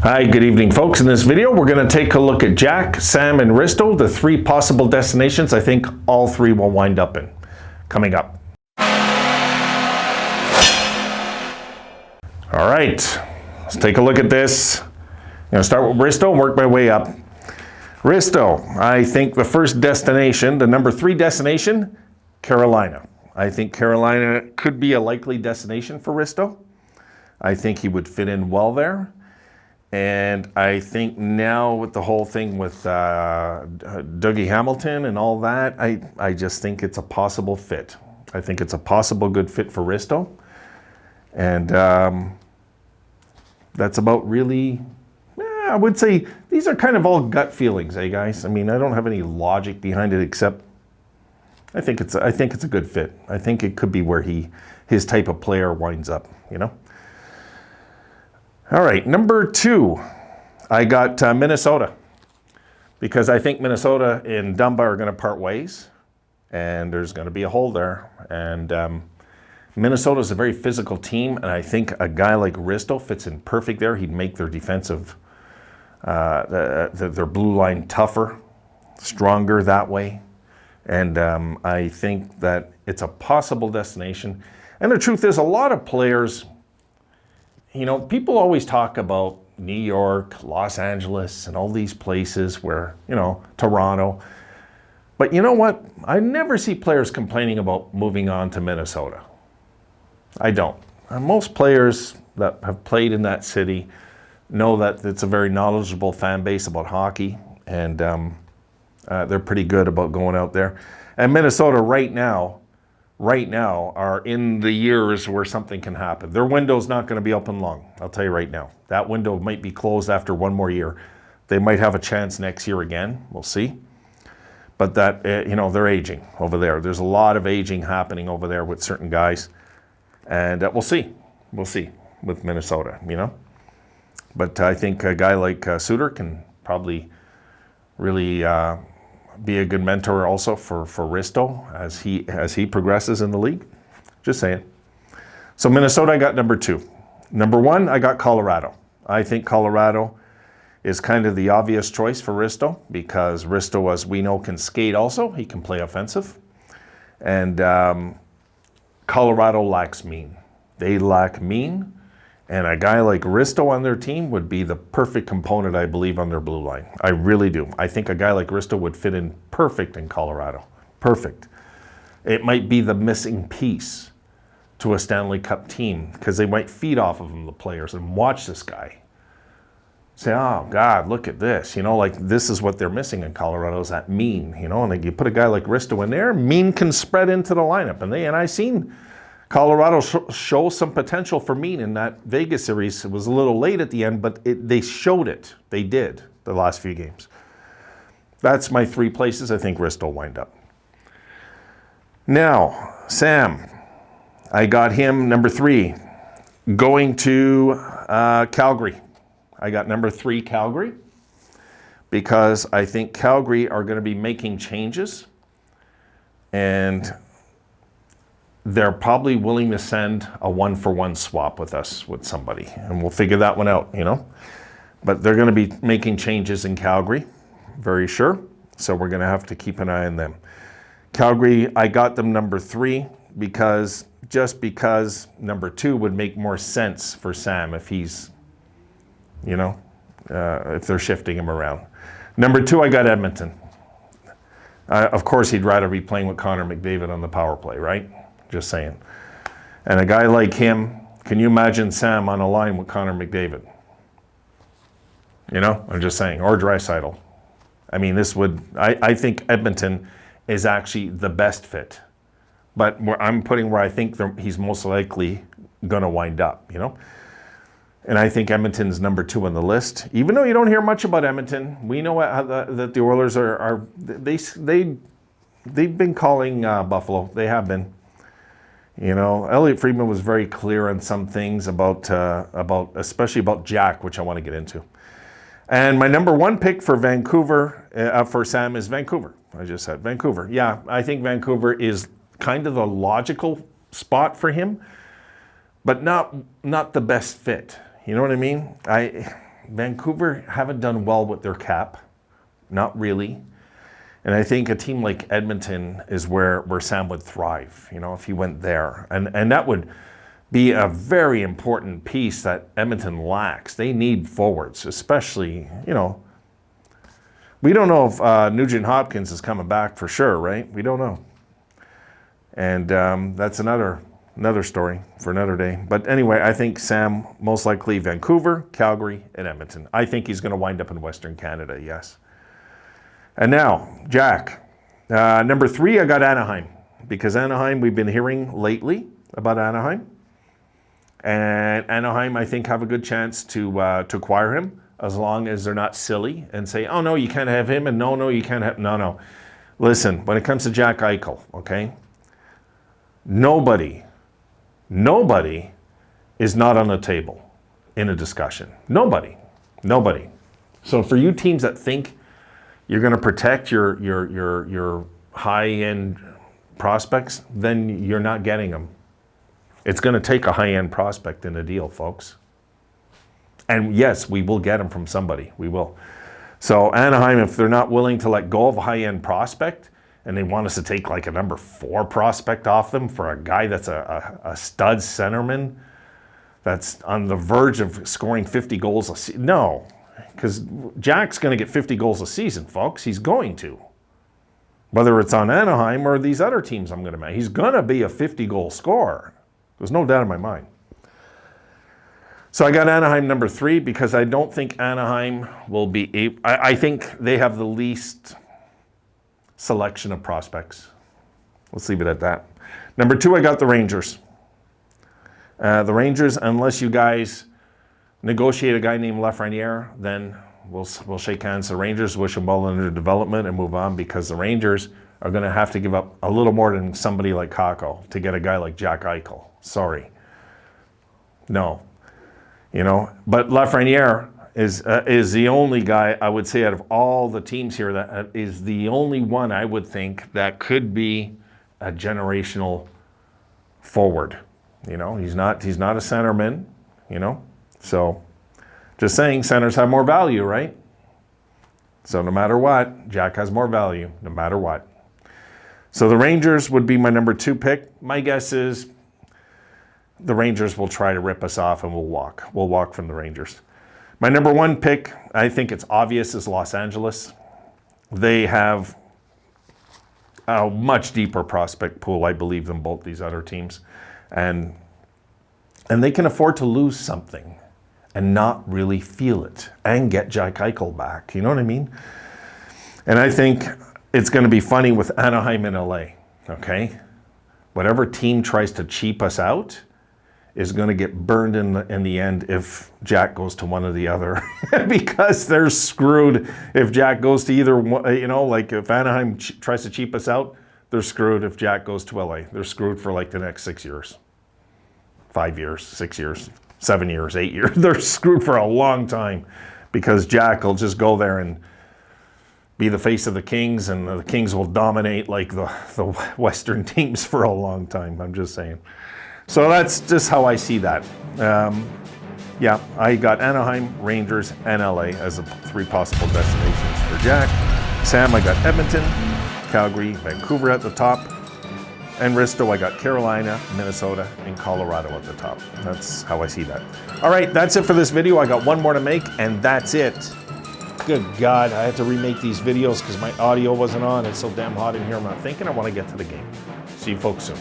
Hi, good evening, folks. In this video, we're going to take a look at Jack, Sam, and Risto, the three possible destinations I think all three will wind up in. Coming up. All right, let's take a look at this. I'm going to start with Risto and work my way up. Risto, I think the first destination, the number 3 destination, Carolina. I think Carolina could be a likely destination for Risto. I think he would fit in well there. And I think now with the whole thing with Dougie Hamilton and all that, I just think it's a possible fit. I think it's a possible good fit for Risto. And that's about really, I would say these are kind of all gut feelings, eh guys? I mean, I don't have any logic behind it except I think it's a good fit. I think it could be where his type of player winds up, you know? All right, number 2, I got Minnesota, because I think Minnesota and Dumba are going to part ways, and there's going to be a hole there. And Minnesota is a very physical team, and I think a guy like Risto fits in perfect there. He'd make their defensive, their blue line tougher, stronger that way. And I think that it's a possible destination. And the truth is, a lot of players, you know, people always talk about New York, Los Angeles, and all these places where, you know, Toronto. But you know what? I never see players complaining about moving on to Minnesota. I don't. Most players that have played in that city know that it's a very knowledgeable fan base about hockey, and they're pretty good about going out there. And Minnesota right now are in the years where something can happen. Their window's not going to be open long, I'll tell you right now. That window might be closed after one more year. They might have a chance next year again, we'll see. But that, you know, they're aging over there. There's a lot of aging happening over there with certain guys. And we'll see with Minnesota, you know. But I think a guy like Suter can probably really be a good mentor also for Risto as he progresses in the league. Just saying. So Minnesota, I got number 2. Number 1, I got Colorado. I think Colorado is kind of the obvious choice for Risto, because Risto, as we know, can skate also. He can play offensive. And Colorado lacks mean. They lack mean. And a guy like Risto on their team would be the perfect component, I believe, on their blue line. I really do. I think a guy like Risto would fit in perfect in Colorado. Perfect. It might be the missing piece to a Stanley Cup team, because they might feed off of him, the players, and watch this guy. Say, oh, God, look at this. You know, like this is what they're missing in Colorado, is that mean. You know, and like you put a guy like Risto in there, mean can spread into the lineup. And I seen Colorado show some potential for mean in that Vegas series. It was a little late at the end, but they showed it. They did the last few games. That's my 3 places I think Risto will wind up. Now, Sam, I got him number 3, going to Calgary. I got number 3, Calgary, because I think Calgary are going to be making changes, and they're probably willing to send a 1-for-1 swap with us, with somebody, and we'll figure that one out, you know. But they're going to be making changes in Calgary, very sure. So we're going to have to keep an eye on them. Calgary, I got them number 3 because number 2 would make more sense for Sam if he's, you know, if they're shifting him around. Number 2, I got Edmonton. Of course, he'd rather be playing with Connor McDavid on the power play, right? Just saying. And a guy like him, can you imagine Sam on a line with Connor McDavid? You know, I'm just saying. Or Draisaitl. I mean, this would, I think Edmonton is actually the best fit. But I'm putting where I think he's most likely going to wind up, you know. And I think Edmonton's number 2 on the list. Even though you don't hear much about Edmonton, we know that the Oilers they've been calling Buffalo. They have been. You know, Elliot Friedman was very clear on some things about especially about Jack, which I want to get into. And my number 1 pick for Vancouver, for Sam, is Vancouver. I just said Vancouver. Yeah, I think Vancouver is kind of the logical spot for him, but not the best fit. You know what I mean? Vancouver haven't done well with their cap. Not really. And I think a team like Edmonton is where Sam would thrive, you know, if he went there. And that would be a very important piece that Edmonton lacks. They need forwards, especially, you know. We don't know if Nugent Hopkins is coming back for sure, right? We don't know. And that's another story for another day. But anyway, I think Sam, most likely Vancouver, Calgary, and Edmonton. I think he's going to wind up in Western Canada, yes. And now, Jack. Number 3, I got Anaheim. Because Anaheim, we've been hearing lately about Anaheim. And Anaheim, I think, have a good chance to acquire him, as long as they're not silly and say, oh, no, you can't have him, and no, you can't have... No. Listen, when it comes to Jack Eichel, okay, nobody is not on the table in a discussion. Nobody. So for you teams that think you're going to protect your high-end prospects, then you're not getting them. It's going to take a high-end prospect in a deal, folks. And yes, we will get them from somebody. We will. So Anaheim, if they're not willing to let go of a high-end prospect and they want us to take like a number 4 prospect off them for a guy that's a stud centerman that's on the verge of scoring 50 goals a season. No. Because Jack's going to get 50 goals a season, folks. He's going to. Whether it's on Anaheim or these other teams I'm going to make. He's going to be a 50-goal scorer. There's no doubt in my mind. So I got Anaheim number 3 because I don't think Anaheim will be able... I think they have the least selection of prospects. Let's leave it at that. Number 2, I got the Rangers. The Rangers, unless you guys... negotiate a guy named Lafreniere, then we'll shake hands. The Rangers, wish them well in their development and move on, because the Rangers are going to have to give up a little more than somebody like Kakko to get a guy like Jack Eichel. Sorry. No. You know, but Lafreniere is the only guy, I would say, out of all the teams here, that is the only one I would think that could be a generational forward. You know, he's not a centerman, you know. So, just saying, centers have more value, right? So no matter what, Jack has more value, no matter what. So the Rangers would be my number 2 pick. My guess is the Rangers will try to rip us off and we'll walk. We'll walk from the Rangers. My number 1 pick, I think it's obvious, is Los Angeles. They have a much deeper prospect pool, I believe, than both these other teams. And they can afford to lose something and not really feel it, and get Jack Eichel back. You know what I mean? And I think it's going to be funny with Anaheim and LA, okay? Whatever team tries to cheap us out is going to get burned in the end if Jack goes to one or the other, because they're screwed if Jack goes to either one. You know, like if Anaheim tries to cheap us out, they're screwed if Jack goes to LA. They're screwed for like the next 6 years, 5 years, 6 years. 7 years, 8 years. They're screwed for a long time, because Jack will just go there and be the face of the Kings, and the Kings will dominate like the Western teams for a long time. I'm just saying. So that's just how I see that. Yeah, I got Anaheim, Rangers, and LA as the 3 possible destinations for Jack. Sam, I got Edmonton, Calgary, Vancouver at the top. And Risto, I got Carolina, Minnesota, and Colorado at the top. That's how I see that. All right, that's it for this video. I got one more to make, and that's it. Good God, I had to remake these videos because my audio wasn't on. It's so damn hot in here. I'm not thinking. I want to get to the game. See you folks soon.